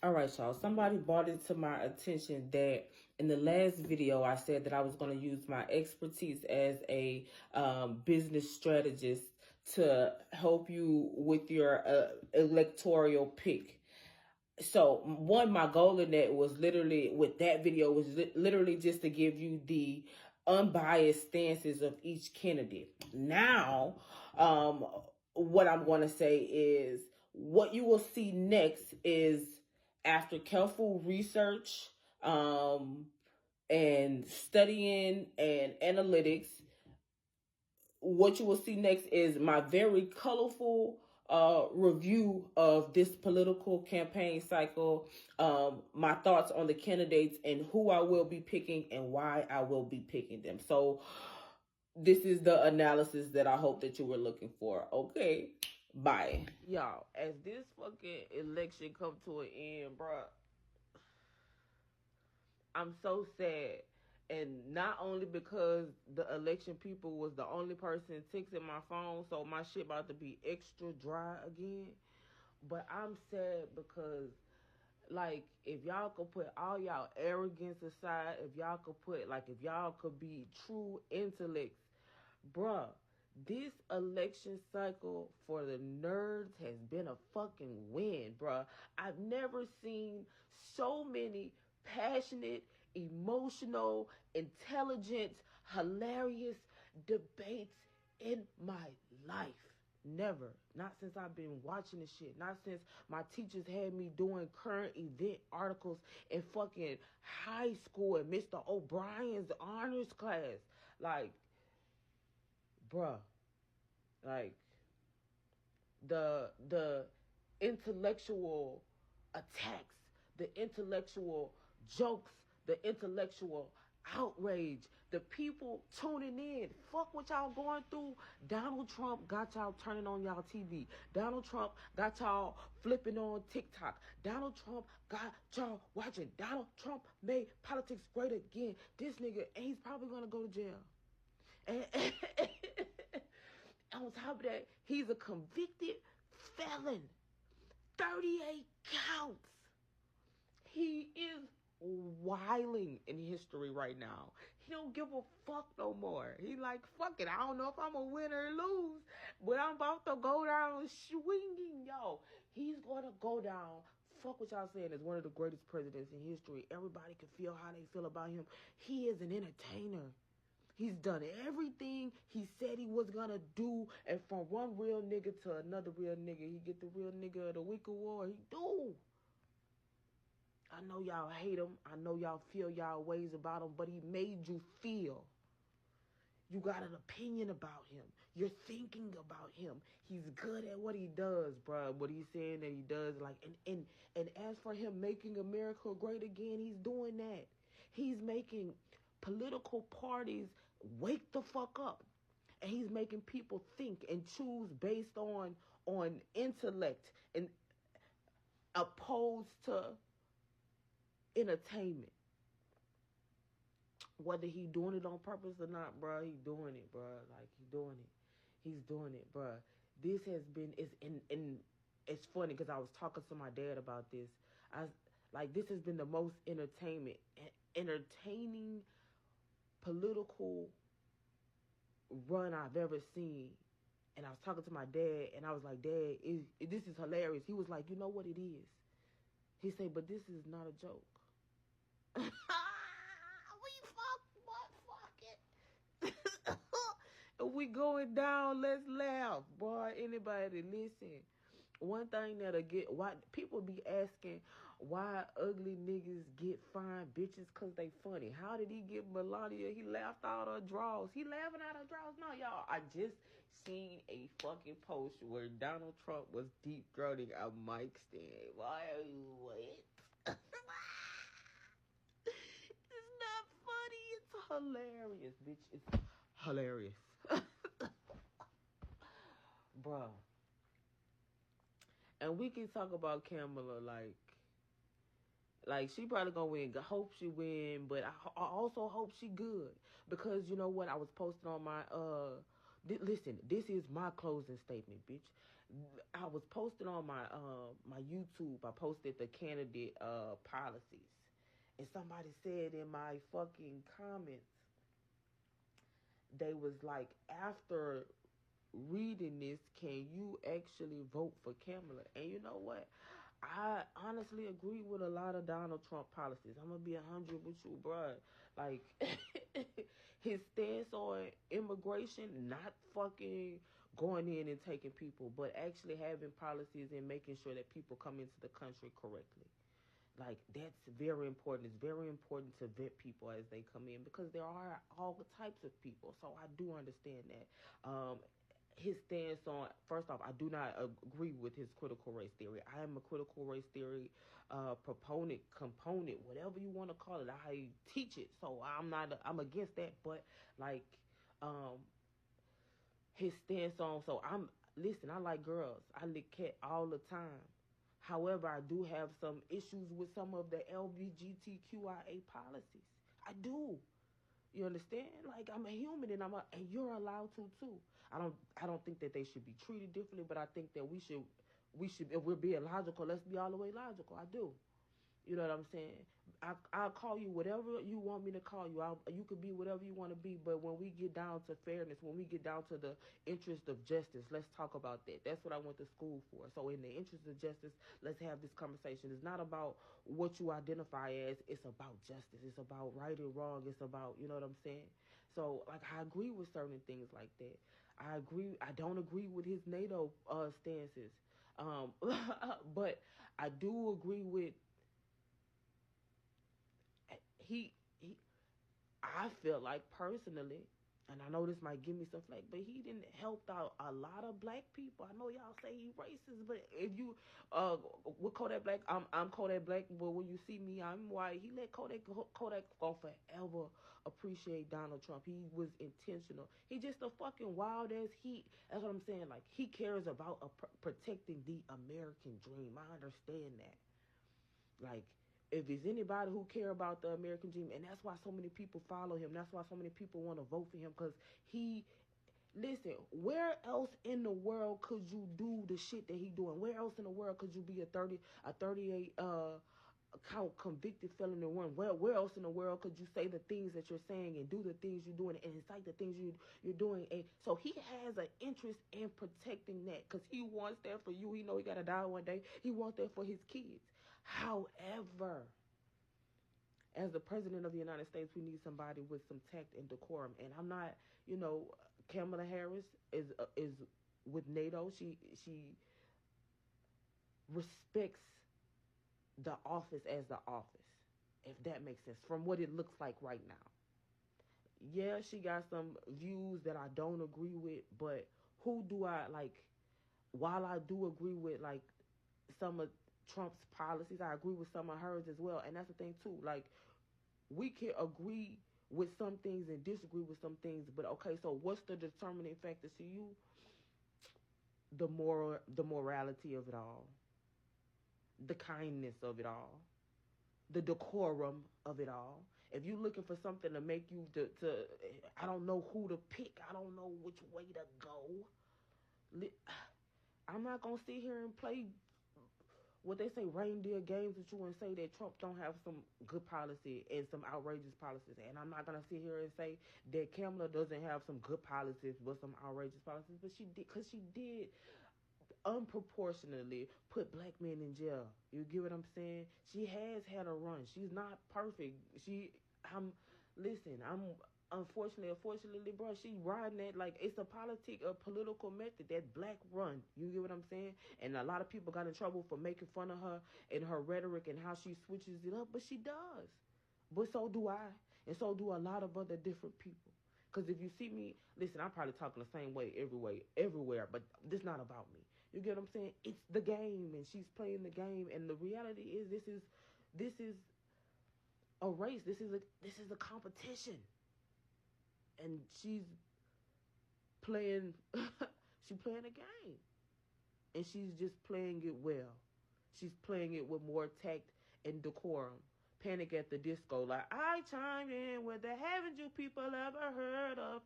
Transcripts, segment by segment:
All right, y'all. Somebody brought it to my attention that in the last video, I said that I was going to use my expertise as a business strategist to help you with your electoral pick. So my goal in that was literally with that video was literally just to give you the unbiased stances of each candidate. Now, what I'm going to say is what you will see next is after careful research, and studying and analytics, what you will see next is my very colorful review of this political campaign cycle, my thoughts on the candidates and who I will be picking and why I will be picking them. So this is the analysis that I hope that you were looking for. Okay, bye. Y'all, as this fucking election come to an end, bruh, I'm so sad. And not only because the election people was the only person texting my phone, so my shit about to be extra dry again. But I'm sad because, like, if y'all could put all y'all arrogance aside, if y'all could be true intellects, bruh, this election cycle for the nerds has been a fucking win, bruh. I've never seen so many passionate, emotional, intelligent, hilarious debates in my life. Never. Not since I've been watching this shit. Not since my teachers had me doing current event articles in fucking high school and Mr. O'Brien's honors class. Like, bruh, like the intellectual attacks, the intellectual jokes, the intellectual outrage, the people tuning in. Fuck what y'all going through. Donald Trump got y'all turning on y'all TV. Donald Trump got y'all flipping on TikTok. Donald Trump got y'all watching. Donald Trump made politics great again. This nigga, and he's probably gonna go to jail. And on top of that, he's a convicted felon. 38 counts. He is wilding in history right now. He don't give a fuck no more. He like, fuck it. I don't know if I'm a win or lose, but I'm about to go down swinging, yo. He's going to go down. Fuck what y'all saying as one of the greatest presidents in history. Everybody can feel how they feel about him. He is an entertainer. He's done everything he said he was gonna do, and from one real nigga to another real nigga, he get the real nigga of the week award. He do. I know y'all hate him. I know y'all feel y'all ways about him, but he made you feel. You got an opinion about him. You're thinking about him. He's good at what he does, bro. What he's saying that he does, like, and as for him making America great again, he's doing that. He's making political parties wake the fuck up, and he's making people think and choose based on intellect and opposed to entertainment. Whether he doing it on purpose or not, bro, he doing it, bro. Like, he's doing it, bro. This has been, it's funny because I was talking to my dad about this. This has been the most entertaining political run I've ever seen. And I was talking to my dad, and I was like, Dad, this is hilarious. He was like, you know what it is? He said, but this is not a joke. If we going down, let's laugh, boy. Anybody listen. One thing that'll get, why people be asking why ugly niggas get fine bitches because they funny. How did he get Melania? He laughed out her draws. He laughing out her draws. No, y'all. I just seen a fucking post where Donald Trump was deep throating a mic stand. Why are you wait? It's not funny. It's hilarious, bitch. It's hilarious. Bruh. And we can talk about Kamala like she probably gonna win. I hope she win, but I also hope she good. Because you know what? I was posting on my listen, this is my closing statement, bitch. I was posting on my YouTube. I posted the candidate policies, and somebody said in my fucking comments, they was like, after reading this, can you actually vote for Kamala? And you know what? I honestly agree with a lot of Donald Trump policies. I'm gonna be 100 with you, bruh. Like his stance on immigration, not fucking going in and taking people, but actually having policies and making sure that people come into the country correctly. Like, that's very important. It's very important to vet people as they come in, because there are all types of people. So I do understand that. His stance on, first off, I do not agree with his critical race theory. I am a critical race theory proponent, component, whatever you want to call it. I teach it, so I'm against that. But like, his stance on, listen, I like girls. I lick cat all the time. However, I do have some issues with some of the LGBTQIA policies. I do. You understand? Like, I'm a human, and you're allowed to too. I don't think that they should be treated differently, but I think that we should, if we're being logical, let's be all the way logical. I do. You know what I'm saying? I'll call you whatever you want me to call you. You could be whatever you want to be, but when we get down to fairness, when we get down to the interest of justice, let's talk about that. That's what I went to school for. So in the interest of justice, let's have this conversation. It's not about what you identify as. It's about justice. It's about right and wrong. It's about, you know what I'm saying? So, like, I agree with certain things like that. I don't agree with his NATO stances. But I do agree with he I feel like personally, and I know this might give me some flack, but he didn't help out a lot of black people. I know y'all say he racist, but if you with Kodak Black, I'm Kodak Black, but when you see me, I'm white. He let Kodak gonna forever appreciate Donald Trump. He was intentional. He just a fucking wild ass heat. That's what I'm saying. Like, he cares about protecting the American dream. I understand that. Like, if there's anybody who care about the American dream, and that's why so many people follow him, that's why so many people want to vote for him, because listen, where else in the world could you do the shit that he doing? Where else in the world could you be a 38 count convicted felon in one? Where else in the world could you say the things that you're saying and do the things you're doing and incite the things you're doing? And so he has an interest in protecting that, because he wants that for you. He know he got to die one day. He wants that for his kids. However, as the president of the United States, we need somebody with some tact and decorum. And I'm not, Kamala Harris is with NATO. She respects the office as the office, if that makes sense, from what it looks like right now. Yeah, she got some views that I don't agree with, but who do I like? While I do agree with, like, some of Trump's policies, I agree with some of hers as well. And that's the thing too. Like, we can agree with some things and disagree with some things, but okay, so what's the determining factor to you? The morality of it all, the kindness of it all, the decorum of it all. If you're looking for something to make you to I don't know who to pick, I don't know which way to go, I'm not gonna sit here and play what they say reindeer games with you and say that Trump don't have some good policy and some outrageous policies. And I'm not going to sit here and say that Kamala doesn't have some good policies but some outrageous policies. But she did, because she did unproportionately put black men in jail. You get what I'm saying? She has had a run. She's not perfect. Unfortunately, bro, she riding that like it's a political method, that black run. You get what I'm saying? And a lot of people got in trouble for making fun of her and her rhetoric and how she switches it up, but she does. But so do I, and so do a lot of other different people. Because if you see me, listen, I'm probably talking the same way everywhere, but this not about me. You get what I'm saying? It's the game, and she's playing the game, and the reality is this is a race. This is a competition. And she's playing she's playing a game. And she's just playing it well. She's playing it with more tact and decorum. Panic at the Disco, like, I chime in with the haven't you people ever heard of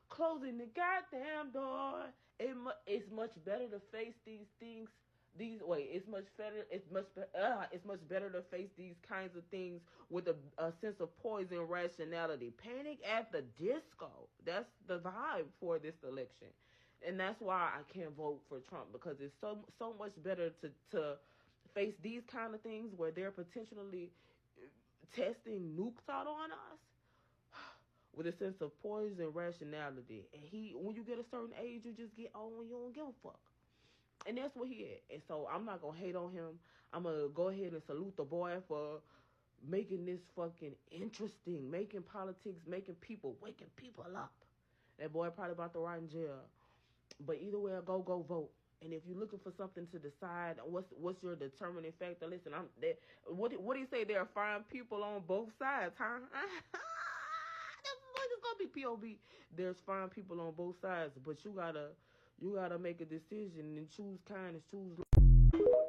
closing the goddamn door. It's much better to face these things. It's much better. It's much better to face these kinds of things with a sense of poise and rationality. Panic at the Disco. That's the vibe for this election, and that's why I can't vote for Trump, because it's so much better to face these kind of things where they're potentially testing nukes out on us with a sense of poise and rationality. And when you get a certain age, you just get old and you don't give a fuck. And that's what he is. And so I'm not gonna hate on him. I'm gonna go ahead and salute the boy for making this fucking interesting, making politics, waking people up. That boy probably about to rot in jail. But either way, go vote. And if you're looking for something to decide, what's your determining factor? Listen, what do you say? There are fine people on both sides, huh? It's gonna be POV. There's fine people on both sides, but you gotta make a decision and choose kindness, choose love.